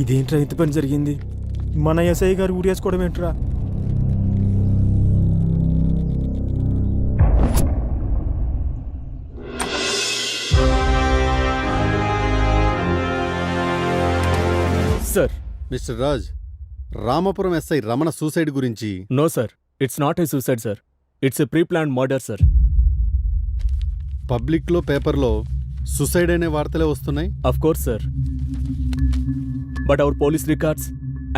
ఇదేంట్రా ఇంత పని జరిగింది? మన ఎస్ఐ గారు ఊరేసుకోవడం ఏంట్రా? Sir, mister Raj, Ramapuram SI Ramana suicide గురించి. No sir, it's not a suicide sir, it's a preplanned murder sir. పబ్లిక్లో పేపర్లో సూసైడ్ అనే వార్తలే వస్తున్నాయి. Of course sir, but our police records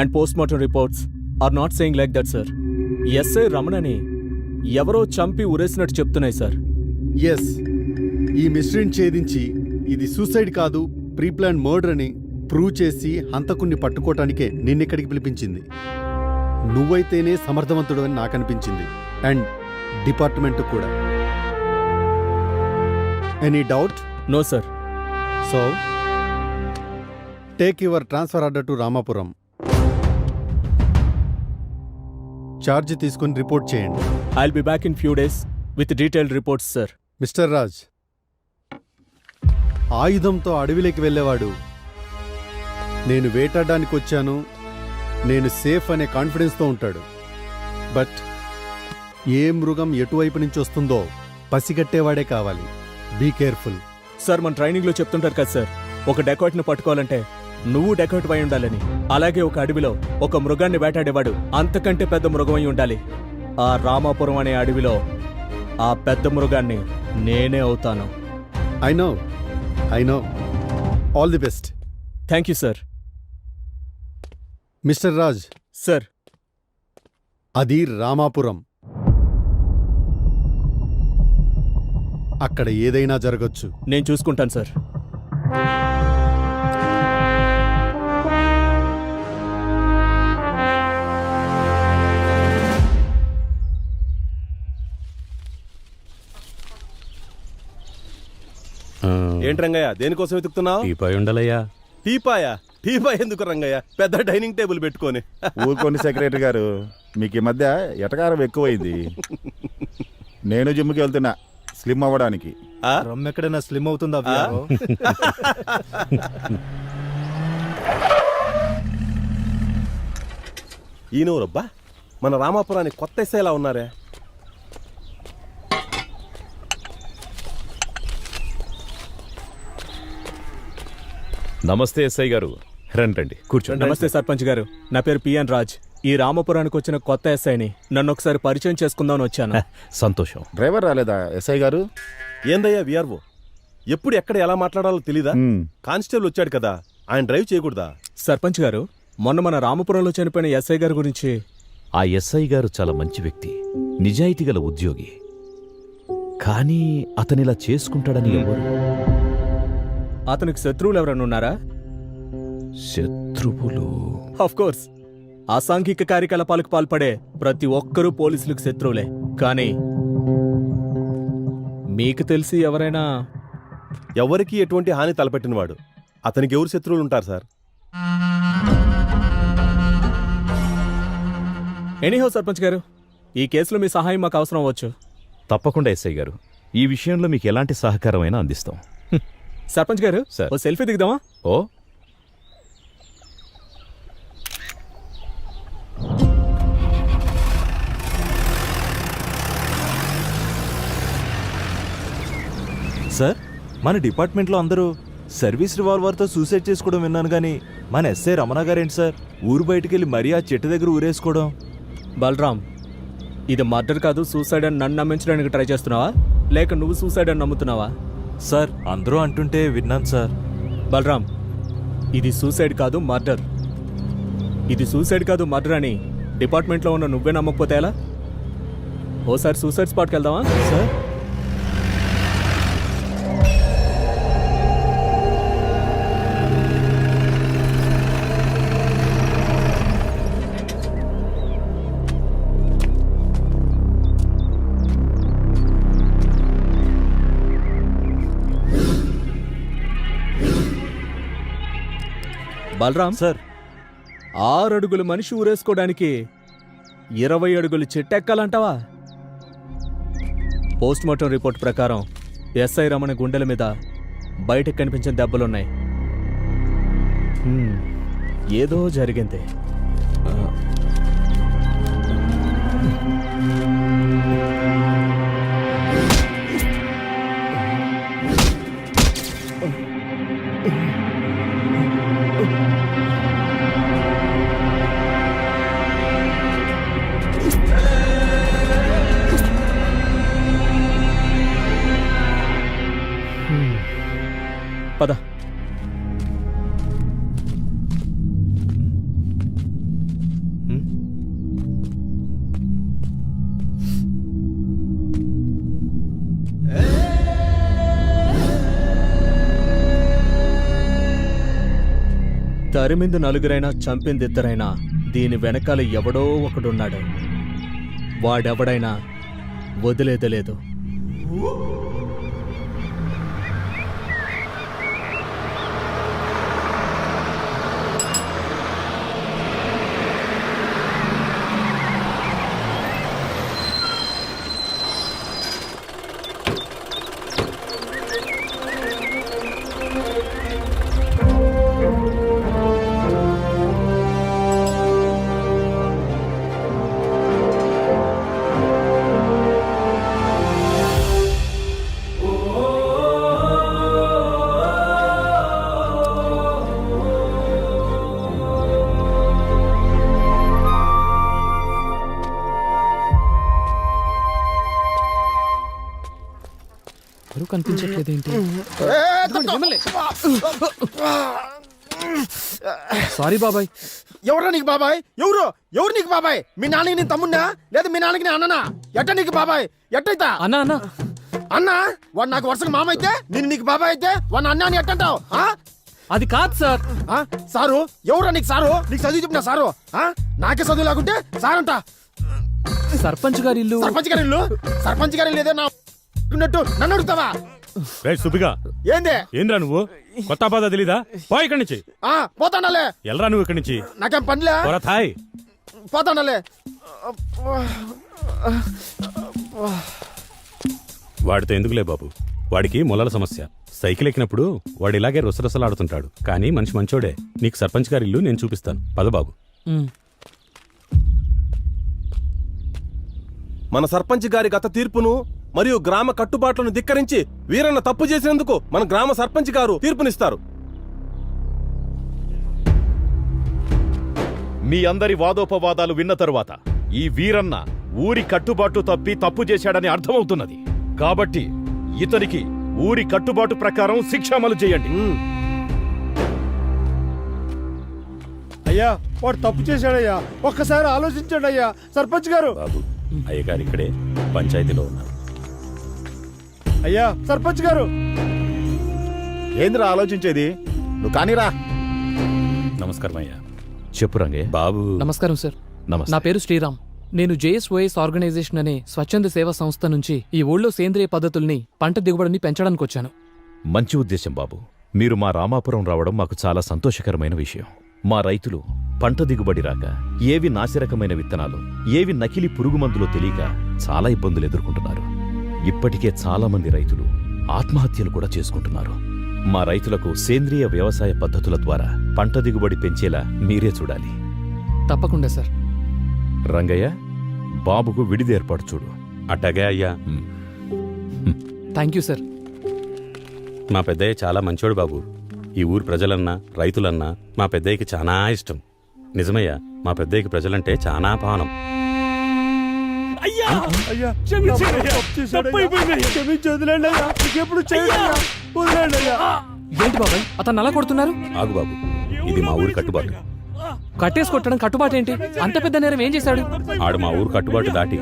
and post mortem reports are not saying like that sir. SI రమణని ఎవరో చంపి ఉరేసినట్టు చెప్తున్నాయి sir. Yes, ఈ మిస్టరీని ఛేదించి ఇది సూసైడ్ కాదు ప్రీ ప్లాన్ మర్డర్ అని ప్రూవ్ చేసి హంతకుణ్ణి పట్టుకోవటానికే నిన్నిక్కడికి పిలిపించింది. నువ్వైతేనే సమర్థవంతుడు అని నాకు అనిపించింది, అండ్ డిపార్ట్మెంట్ కూడా. Any doubt? No sir. So take your transfer order to Ramapuram. Charge తీసుకుని రిపోర్ట్ చేయండి. I will be back in few days with detailed reports sir. Mister Raj, ఆయుధంతో అడవిలోకి వెళ్ళేవాడు నేను వేటాడడానికి వచ్చాను, నేను సేఫ్ అనే కాన్ఫిడెన్స్తో ఉంటాడు. బట్ ఏ మృగం ఎటువైపు నుంచి వస్తుందో పసిగట్టేవాడే కావాలి. Be careful. సార్, మన ట్రైనింగ్లో చెప్తుంటారు కదా సార్, ఒక డెకాయిట్ని పట్టుకోవాలంటే నువ్వు డెకాయిట్ అయి ఉండాలని. అలాగే ఒక అడవిలో ఒక మృగాన్ని వేటాడేవాడు అంతకంటే పెద్ద మృగం అయి ఉండాలి. ఆ రామాపురం అనే అడవిలో ఆ పెద్ద మృగాన్ని నేనే అవుతాను. I know. All the best. Thank you sir. Mister Raj. Sir, అది రామాపురం. అక్కడ ఏదైనా జరగచ్చు. నేను చూసుకుంటాను సార్. ఏంటి రంగయ్య, దేనికోసం వెతుకుతున్నావు? టీపాయ్ ఉండలయ్యా. టీపాయా? టీపాయ్ ఎందుకు రంగయ్య? పెద్ద డైనింగ్ టేబుల్ పెట్టుకొని. ఊరుకోండి సెక్రటరీ గారు, మీకు ఈ మధ్య ఎటకారం ఎక్కువైంది. నేను జిమ్కి వెళ్తున్నా స్లిమ్ అవ్వడానికి. రమ్మ ఎక్కడైనా స్లిమ్ అవుతుందా? ఈయనవరబ్బా, మన రామాపురానికి కొత్త ఎస్ఐలా ఉన్నారే. నమస్తే ఎస్ఐ గారు, రండి కూర్చోండి. నమస్తే సర్పంచ్ గారు, నా పేరు పిఎన్ రాజ్. ఈ రామాపురానికి వచ్చిన కొత్త ఎస్ఐని. నన్ను ఒకసారి పరిచయం చేసుకుందామని వచ్చాను. సంతోషం. డ్రైవర్ రాలేదా ఎస్ఐ గారు? ఏందయ్యా విఆర్ఓ, ఎప్పుడు ఎక్కడ ఎలా మాట్లాడాలో తెలీదా? కానిస్టేబుల్ వచ్చాడు కదా, ఆయన డ్రైవ్ చేయకూడదా? సర్పంచ్ గారు, మొన్న మన రామపురంలో చనిపోయిన ఎస్ఐ గారి గురించి. ఆ ఎస్ఐ గారు చాలా మంచి వ్యక్తి, నిజాయితీ గల ఉద్యోగి. కానీ అతనిలా చేసుకుంటాడని ఎవరు? అతనికి శత్రువులు ఎవరైనా ఉన్నారా? శత్రువులు? ఆఫ్ కోర్స్, అసాంఘిక కార్యకలాపాలకు పాల్పడే ప్రతి ఒక్కరూ పోలీసులకు శత్రువులే. కానీ మీకు తెలిసి ఎవరైనా? ఎవరికి ఎటువంటి హాని తలపెట్టినవాడు అతనికి ఎవరు శత్రువులు ఉంటారు సార్? ఎనీహౌ సర్పంచ్ గారు, ఈ కేసులో మీ సహాయం మాకు అవసరం అవ్వచ్చు. తప్పకుండా ఎస్ఐ గారు, ఈ విషయంలో మీకు ఎలాంటి సహకారమైనా అందిస్తాం. సర్పంచ్ గారు, సార్, ఓ సెల్ఫీ దిగుదామా? ఓ సార్, మన డిపార్ట్మెంట్లో అందరూ సర్వీస్ రివాల్వర్తో సూసైడ్ చేసుకోవడం విన్నాను, కానీ మన ఎస్ఐ రమణ గారేంటి సార్ ఊరు బయటకెళ్ళి మరీ ఆ చెట్టు దగ్గర ఊరేసుకోవడం? బలరామ్, ఇది మర్డర్ కాదు సూసైడ్ అని నన్ను నమ్మించడానికి ట్రై చేస్తున్నావా, లేక నువ్వు సూసైడ్ అని నమ్ముతున్నావా? సార్, అందరూ అంటుంటే విన్నాను సార్. బలరామ్, ఇది సూసైడ్ కాదు మర్డర్. ఇది సూసైడ్ కాదు మర్డర్ అని డిపార్ట్మెంట్లో ఉన్న నువ్వే నమ్మకపోతే ఎలా? ఓసారి సూసైడ్ స్పాట్కి వెళ్దామా? సార్, బలరామ్ సార్, 6 అడుగుల మనిషి ఊరేసుకోవడానికి 20 అడుగులు చెట్టెక్కాలంటావా? పోస్ట్ మార్టం రిపోర్ట్ ప్రకారం ఎస్ఐ రమణ గుండెల మీద బయటకు కనిపించిన దెబ్బలున్నాయి. ఏదో జరిగింది. పద. తరిమింది నలుగురైనా చంపింది ఇద్దరైనా దీని వెనకాల ఎవడో ఒకడున్నాడు. వాడెవడైనా వదిలేదలేదు. ఎవరు కనిపించట్లేదేంటి? సారీ బాబాయ్. ఎవరా నీకు బాబాయ్? ఎవరు నీకు బాబాయ్? మీ నాన్నకి నేను తమ్మున్నా లేదా మీ నాన్నకి నేను అన్ననా? ఎట్ట నీకు బాబాయ్? ఎట్టయితా అన్నా అన్నా అన్నా? వాడు నాకు వరుసగా మామ అయితే నేను నీకు బాబాయ్ అయితే వాడిని అన్నా అని ఎట్టంటావు? అది కాదు సార్. సారు ఎవరా నీకు? సారు నీకు చదువు చెప్పిన సారు? నాకే చదువు లేకుంటే సారంట. సర్పంచ్ గారి ఇల్లు. సర్పంచ్ గారి లేదో నా ఉన్నట్టు నన్ను అడుగుతావా? సుబ్బిగా ఏంది? ఏంద్రా నువ్వు? కొత్త బాధ తెలీదా? పో ఇక్కడి నుంచి. పోతానలే. ఎల్రా నువ్వు ఇక్కడి నుంచి. నాకేం పనిలే. థాయ్ పోతానలే. వాడితో ఎందుకులే బాబు, వాడికి మొలల సమస్య. సైకిల్ ఎక్కినప్పుడు వాడు ఇలాగే రుసరుసలాడుతుంటాడు. కానీ మనిషి మంచోడే. నీకు సర్పంచ్ గారి ఇల్లు నేను చూపిస్తాను. పద బాబు. మన సర్పంచ్ గారి గత తీర్పును మరియు గ్రామ కట్టుబాట్లను ధిక్కరించి వీరన్న తప్పు చేసినందుకు మన గ్రామ సర్పంచ్ గారు తీర్పునిస్తారు. మీ అందరి వాదోపవాదాలు విన్న తరువాత ఈ వీరన్న ఊరి కట్టుబాటు తప్పి తప్పు చేశాడని అర్థమవుతున్నది. కాబట్టి ఇతనికి ఊరి కట్టుబాటు ప్రకారం శిక్ష అమలు చేయండి. అయ్యా వాడు తప్పు చేశాడయ్యా, ఒక్కసారి ఆలోచించండి అయ్యా. సర్పంచ్ గారు. బాబు, అయ్యగారు ఇక్కడే పంచాయతీలో ఉన్నారు. అయ్యా సర్పంచ్ గారు. ఏందిరా ఆలోచించేది? నువ్వు కానీరా. నమస్కారం అయ్యా. చెప్పు రంగయ్య. బాబు. నమస్కారం సార్. నమస్తే. నా పేరు శ్రీరామ్. నేను జేఎస్ఓఎస్ ఆర్గనైజేషన్ అనే స్వచ్ఛంద సేవా సంస్థ నుంచి ఈ ఊళ్ళో సేంద్రియ పద్ధతుల్ని, పంట దిగుబడిని పెంచడానికి వచ్చాను. మంచి ఉద్దేశం బాబు. మీరు మా రామాపురం రావడం మాకు చాలా సంతోషకరమైన విషయం. మా రైతులు పంట దిగుబడి రాక ఏవి నాసిరకమైన విత్తనాలు, ఏవి నకిలీ పురుగు మందులో తెలియక చాలా ఇబ్బందులు ఎదుర్కొంటున్నారు. ఇప్పటికే చాలా మంది రైతులు ఆత్మహత్యలు కూడా చేసుకుంటున్నారు. మా రైతులకు సేంద్రియ వ్యవసాయ పద్ధతుల ద్వారా పంట దిగుబడి పెంచేలా మీరే చూడాలి. తప్పకుండా సార్. రంగయ్య, బాబుకు విడిది ఏర్పాటు చూడు. అట్టగే అయ్యా. Thank you sir. మా పెద్దయ్య చాలా మంచోడు బాబు. ఈ ఊరు ప్రజలన్నా రైతులన్నా మా పెద్దయ్యకి చాలా ఇష్టం. నిజమయ్యా, మా పెద్దయ్యకి ప్రజలంటే చాలా పానం. ఏంటి బాబాయ్ అతను అలా కొడుతున్నారు? ఆగు బాబు, ఇది మా ఊరి కట్టుబాటు. కట్టేసి కొట్టడం కట్టుబాటు ఏంటి? అంత పెద్ద నేరం ఏం చేశాడు? ఆడు మా ఊరు కట్టుబాటు దాటి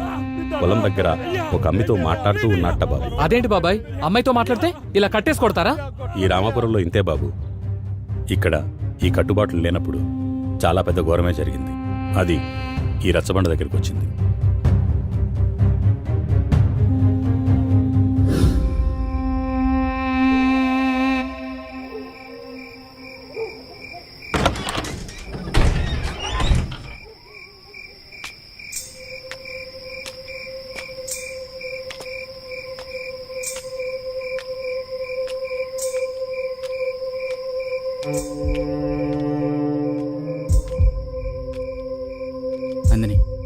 పొలం దగ్గర ఒక అమ్మితో మాట్లాడుతూ ఉన్నట్ట బాబు. అదేంటి బాబాయ్, అమ్మాయితో మాట్లాడితే ఇలా కట్టేసి కొడతారా? ఈ రామాపురంలో ఇంతే బాబు. ఇక్కడ ఈ కట్టుబాట్లు లేనప్పుడు చాలా పెద్ద ఘోరమే జరిగింది. అది ఈ రచ్చబండ దగ్గరికి వచ్చింది.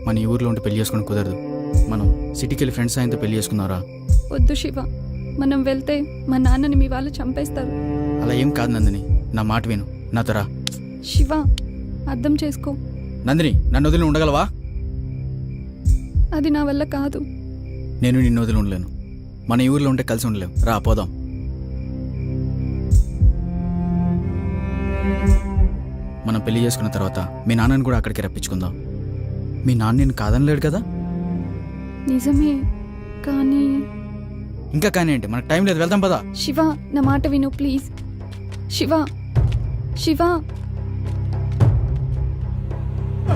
మన ఈ ఊర్లో ఉంటే పెళ్లి చేసుకుని కుదరదు. మనం సిటీకి వెళ్ళి ఫ్రెండ్స్ ఆయనతో పెళ్లి చేసుకున్నారా? వద్దు శివ, మనం వెళ్తే మా నాన్నని మీ వాళ్ళు చంపేస్తారు. అలా ఏం కాదు నందిని, నా మాట విను, నాతో రా. శివ, అర్థం చేసుకో. నందిని, నన్ను వదిలి ఉండగలవా? అది నా వల్ల కాదు. నేను నిన్ను వదిలి ఉండలేను. మన ఈ ఊర్లో ఉంటే కలిసి ఉండలేం. రా పోదాం. మనం పెళ్లి చేసుకున్న తర్వాత మీ నాన్నని కూడా అక్కడికి రప్పించుకుందాం. మీ నాన్న నేను కాదనలేడు కదా? నిజమే, కానీ ఇంకా కానీ ఏంటి, మనకు టైం లేదు, వెళ్దాం పదా. శివ, నా మాట విను ప్లీజ్. శివ, శివ.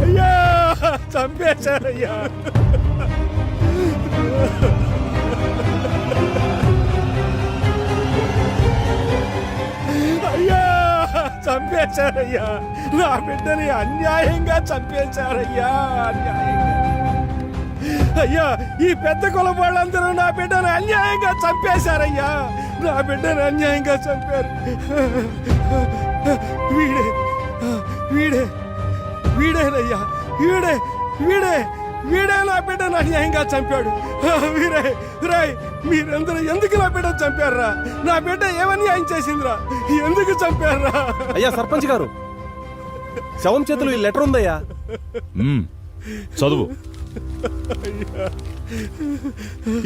అయ్యా చంపేశారయ్యా. అయ్యా చంపేశారయ్యా, నా బిడ్డని అన్యాయంగా చంపేశారయ్యా, అన్యాయంగా. అయ్యా, ఈ పెద్ద కులం వాళ్ళందరూ నా బిడ్డను అన్యాయంగా చంపేశారయ్యా, నా బిడ్డను అన్యాయంగా చంపారు. వీడే వీడే వీడేనయ్యా, వీడే వీడే వీడే నా బిడ్డను అన్యాయంగా చంపాడు. వీరే రాయ్, మీరందరూ ఎందుకు నా బిడ్డను చంపారా? నా బిడ్డ ఏమన్యాయం చేసిందిరా? ఎందుకు చంపారా? అయ్యా సర్పంచ్ గారు, శవం చేతులు ఈ లెటర్ ఉందయ్యా. చదువు.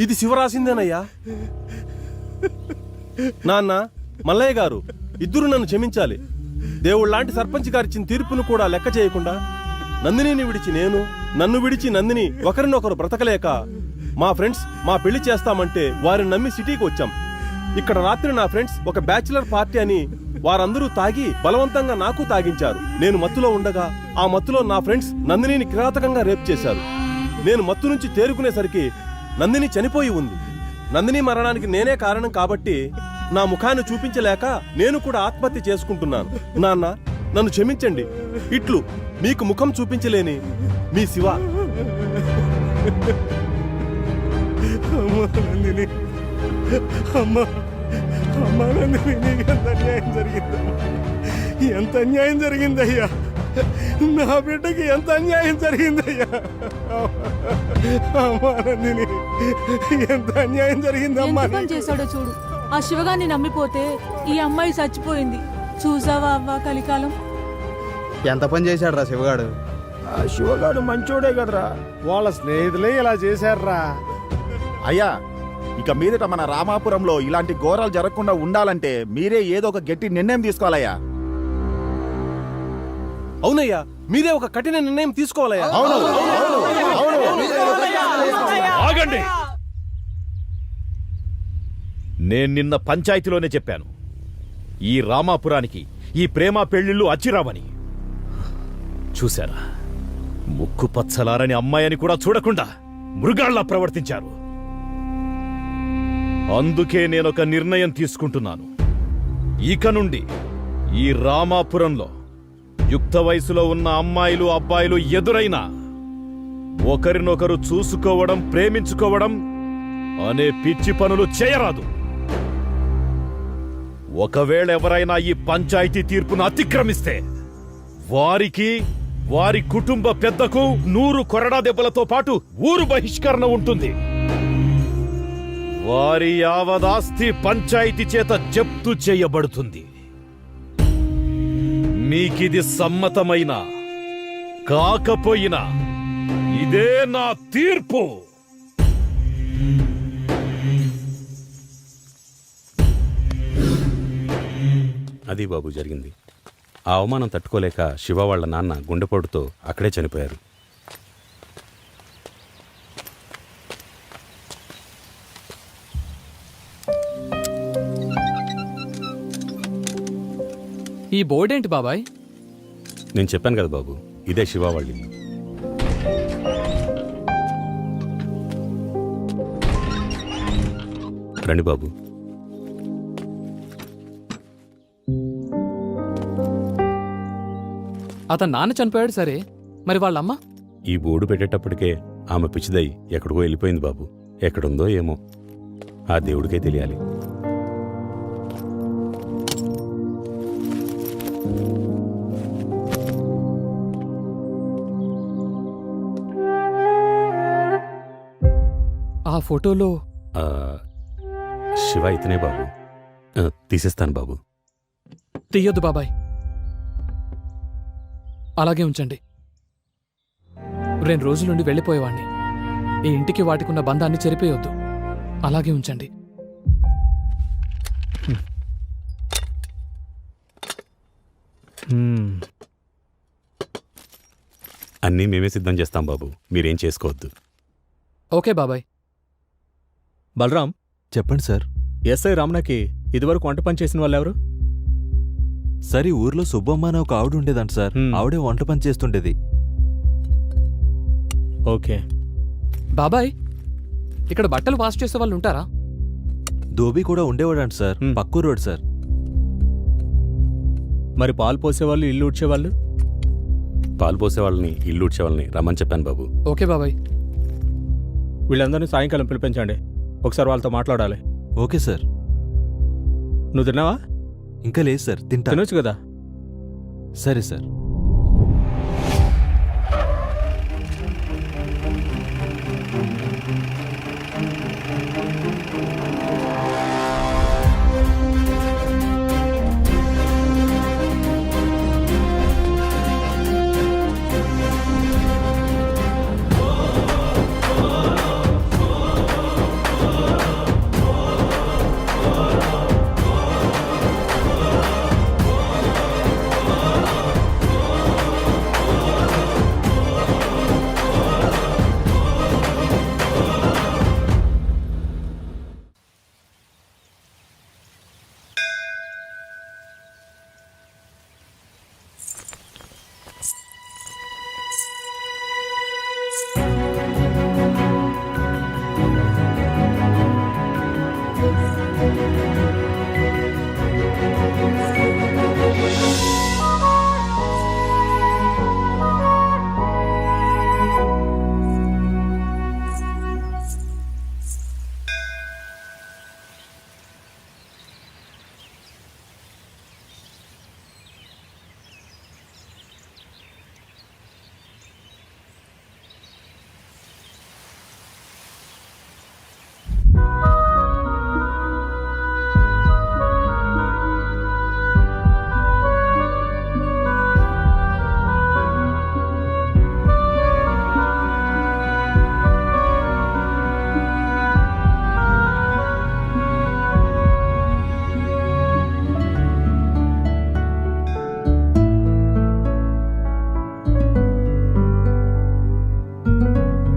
ఇది శివ రాసిందేనయ్యా. నాన్న, మల్లయ్య గారు ఇద్దరు నన్ను క్షమించాలి. దేవుళ్ళలాంటి సర్పంచ్ గారిచ్చిన తీర్పును కూడా లెక్క చేయకుండా నందినిని విడిచి నేను, నన్ను విడిచి నందిని ఒకరినొకరు బ్రతకలేక మా ఫ్రెండ్స్ మా పెళ్లి చేస్తామంటే వారిని నమ్మి సిటీకి వచ్చాం. ఇక్కడ రాత్రి నా ఫ్రెండ్స్ ఒక బ్యాచిలర్ పార్టీ అని వారందరూ తాగి బలవంతంగా నాకు తాగించారు. నేను మత్తులో ఉండగా ఆ మత్తులో నా ఫ్రెండ్స్ నందినిని కిరాతకంగా రేప్ చేశారు. నేను మత్తు నుంచి తేరుకునేసరికి నందిని చనిపోయి ఉంది. నందిని మరణానికి నేనే కారణం కాబట్టి నా ముఖాన్ని చూపించలేక నేను కూడా ఆత్మహత్య చేసుకుంటున్నాను. నాన్న, నన్ను క్షమించండి. ఇట్లు మీకు ముఖం చూపించలేని మీ శివ. నందిని, అమ్మా అమ్మా నందిని, నీకు ఎంత అన్యాయం జరిగిందమ్మా, ఎంత అన్యాయం జరిగిందయ్యా, నా బిడ్డకి ఎంత అన్యాయం జరిగిందయ్యా. అమ్మా నందిని, ఎంత అన్యాయం జరిగిందమ్మా. ఎంత పని చేశాడో చూడు. ఆ శివగాన్ని నమ్మిపోతే ఈ అమ్మాయి చచ్చిపోయింది. చూసావా అవ్వ కలికాలం. ఎంత పని చేశాడు రా శివగాడు. ఆ శివగాడు మంచోడే కదరా, వాళ్ళ స్నేహితులే ఇలా చేశారా. అయ్యా, ఇక మీదట మన రామాపురంలో ఇలాంటి ఘోరాలు జరగకుండా ఉండాలంటే మీరే ఏదో ఒక గట్టి నిర్ణయం తీసుకోవాలయ్యా. అవునయ్యా, మీరే ఒక కఠిన నిర్ణయం తీసుకోవాలయ్యా. ఆగండి. నేను నిన్న పంచాయతీలోనే చెప్పాను, ఈ రామాపురానికి ఈ ప్రేమ పెళ్లిళ్ళు అచ్చిరావని. చూశారా, ముక్కు పచ్చలారని అమ్మాయిని కూడా చూడకుండా మృగాళ్లా ప్రవర్తించారు. అందుకే నేనొక నిర్ణయం తీసుకుంటున్నాను. ఇక నుండి ఈ రామాపురంలో యుక్త వయసులో ఉన్న అమ్మాయిలు అబ్బాయిలు ఎదురైనా ఒకరినొకరు చూసుకోవడం, ప్రేమించుకోవడం అనే పిచ్చి పనులు చేయరాదు. ఒకవేళ ఎవరైనా ఈ పంచాయతీ తీర్పును అతిక్రమిస్తే వారికి, వారి కుటుంబ పెద్దకు 100 కొరడా దెబ్బలతో పాటు ఊరు బహిష్కరణ ఉంటుంది. వారి యావదాస్తి పంచాయతీ చేత జప్తు చేయబడుతుంది. మీకిది సమ్మతమైనా కాకపోయినా ఇదే నా తీర్పు. అది బాబు జరిగింది. ఆ అవమానం తట్టుకోలేక శివ వాళ్ళ నాన్న గుండెపోటుతో అక్కడే చనిపోయారు. ఈ బోర్డు ఏంటి బాబాయ్? నేను చెప్పాను కదా బాబు, ఇదే శివ వాళ్ళ ఇల్లు. రండి బాబు. అతను నాన్న చనిపోయాడు సరే, మరి వాళ్ళమ్మ? ఈ బోర్డు పెట్టేటప్పటికే ఆమె పిచ్చిదై ఎక్కడికో వెళ్ళిపోయింది బాబు. ఎక్కడుందో ఏమో, ఆ దేవుడికే తెలియాలి. ఫోటోలో ఆ, శివ ఇతనే బాబు. తీసేస్తాను బాబు. తీయొద్దు బాబాయ్, అలాగే ఉంచండి. 2 రోజుల నుండి వెళ్ళిపోయేవాణ్ణి. ఈ ఇంటికి వాటికున్న బంధాన్ని చెరిపేయొద్దు, అలాగే ఉంచండి. అన్నీ మేమే సిద్ధం చేస్తాం బాబు, మీరేం చేసుకోవద్దు. ఓకే బాబాయ్. బలరాం, చెప్పండి సార్. ఎస్ఐ రమణకి ఇదివరకు వంట పని చేసిన వాళ్ళు ఎవరు? సార్, ఈ ఊర్లో సుబ్బమ్మ అనే ఒక ఆవిడ ఉండేదంట సార్. ఆవిడే వంట పని చేస్తుండేది. ఓకే. బాబాయ్, ఇక్కడ బట్టలు వాష్ చేసే వాళ్ళు ఉంటారా? ధోబీ కూడా ఉండేవాడంట సార్. Pucca road sir. మరి పాలు పోసేవాళ్ళు, ఇల్లు ఊడ్చేవాళ్ళు? పాలు పోసే వాళ్ళని, ఇల్లు ఊడ్చే వాళ్ళని రమ్మని చెప్పాను బాబు. ఓకే బాబాయ్. వీళ్ళందరినీ సాయంకాలం పిలిపించండి, ఒకసారి వాళ్ళతో మాట్లాడాలి. Okay sir. నువ్వు తిన్నావా? ఇంకా లేదు సార్, తింటా. తినొచ్చు కదా. సరే సార్.